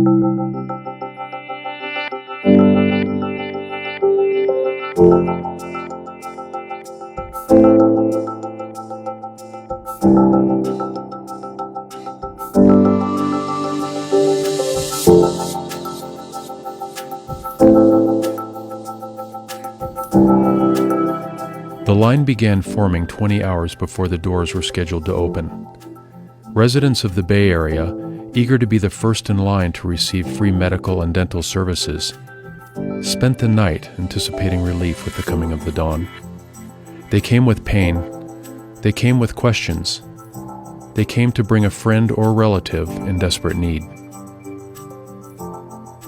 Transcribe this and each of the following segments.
The line began forming 20 hours before the doors were scheduled to open. Residents of the Bay Area, eager to be the first in line to receive free medical and dental services, spent the night anticipating relief with the coming of the dawn. They came with pain. They came with questions. They came to bring a friend or relative in desperate need.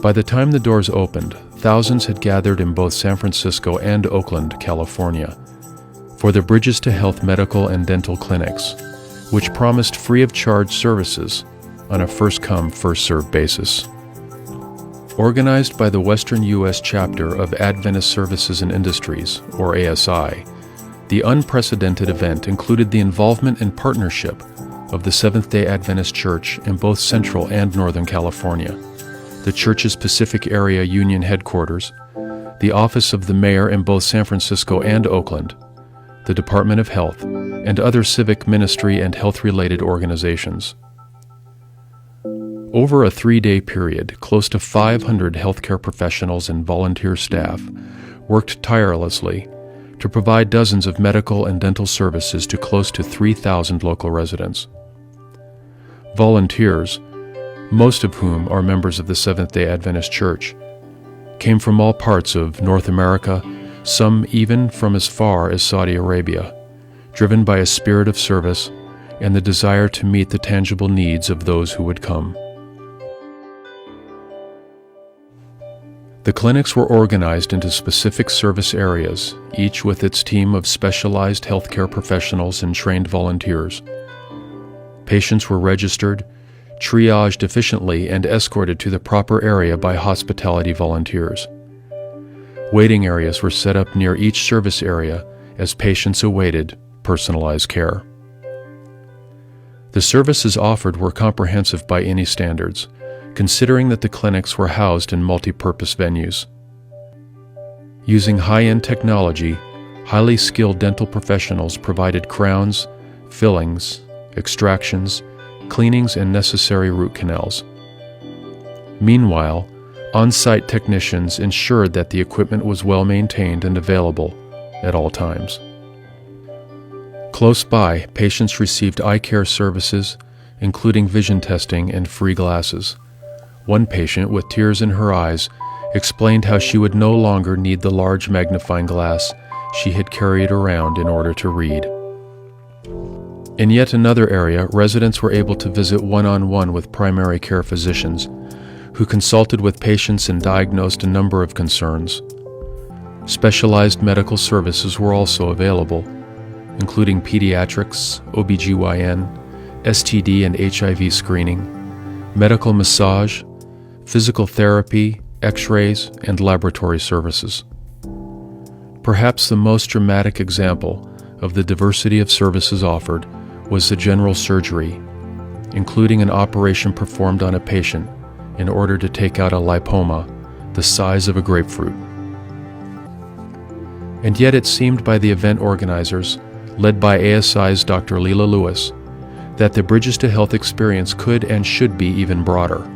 By the time the doors opened, thousands had gathered in both San Francisco and Oakland, California, for the Bridges to Health medical and dental clinics, which promised free-of-charge services on a first-come, first-served basis. Organized by the Western U.S. chapter of Adventist Services and Industries, or ASI, the unprecedented event included the involvement and partnership of the Seventh-day Adventist Church in both Central and Northern California, the church's Pacific Area Union headquarters, the office of the mayor in both San Francisco and Oakland, the Department of Health, and other civic ministry and health-related organizations. Over a 3-day period, close to 500 healthcare professionals and volunteer staff worked tirelessly to provide dozens of medical and dental services to close to 3,000 local residents. Volunteers, most of whom are members of the Seventh-day Adventist Church, came from all parts of North America, some even from as far as Saudi Arabia, driven by a spirit of service and the desire to meet the tangible needs of those who would come. The clinics were organized into specific service areas, each with its team of specialized healthcare professionals and trained volunteers. Patients were registered, triaged efficiently, and escorted to the proper area by hospitality volunteers. Waiting areas were set up near each service area as patients awaited personalized care. The services offered were comprehensive by any standards, considering that the clinics were housed in multi-purpose venues. Using high-end technology, highly skilled dental professionals provided crowns, fillings, extractions, cleanings, and necessary root canals. Meanwhile, on-site technicians ensured that the equipment was well maintained and available at all times. Close by, patients received eye care services, including vision testing and free glasses. One patient, with tears in her eyes, explained how she would no longer need the large magnifying glass she had carried around in order to read. In yet another area, residents were able to visit one-on-one with primary care physicians, who consulted with patients and diagnosed a number of concerns. Specialized medical services were also available, including pediatrics, OBGYN, STD and HIV screening, medical massage, physical therapy, X-rays, and laboratory services. Perhaps the most dramatic example of the diversity of services offered was the general surgery, including an operation performed on a patient in order to take out a lipoma the size of a grapefruit. And yet it seemed by the event organizers, led by ASI's Dr. Leila Lewis, that the Bridges to Health experience could and should be even broader.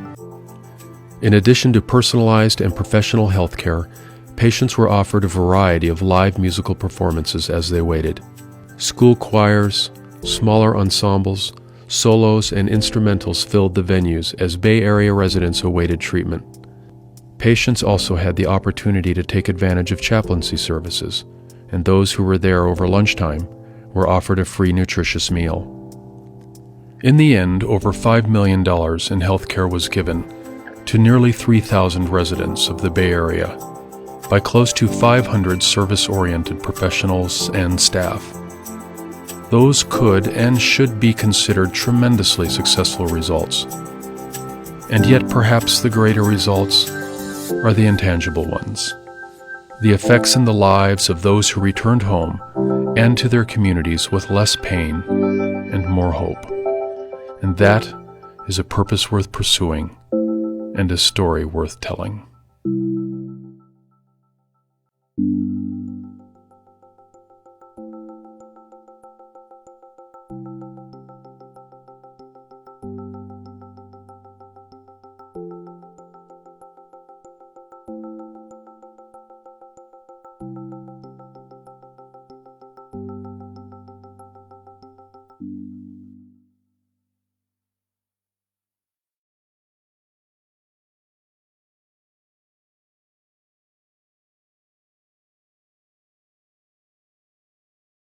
In addition to personalized and professional health care, patients were offered a variety of live musical performances as they waited. School choirs, smaller ensembles, solos, and instrumentals filled the venues as Bay Area residents awaited treatment. Patients also had the opportunity to take advantage of chaplaincy services, and those who were there over lunchtime were offered a free nutritious meal. In the end, over $5 million in health care was given to nearly 3,000 residents of the Bay Area by close to 500 service-oriented professionals and staff. Those could and should be considered tremendously successful results. And yet perhaps the greater results are the intangible ones, the effects in the lives of those who returned home and to their communities with less pain and more hope. And that is a purpose worth pursuing and a story worth telling.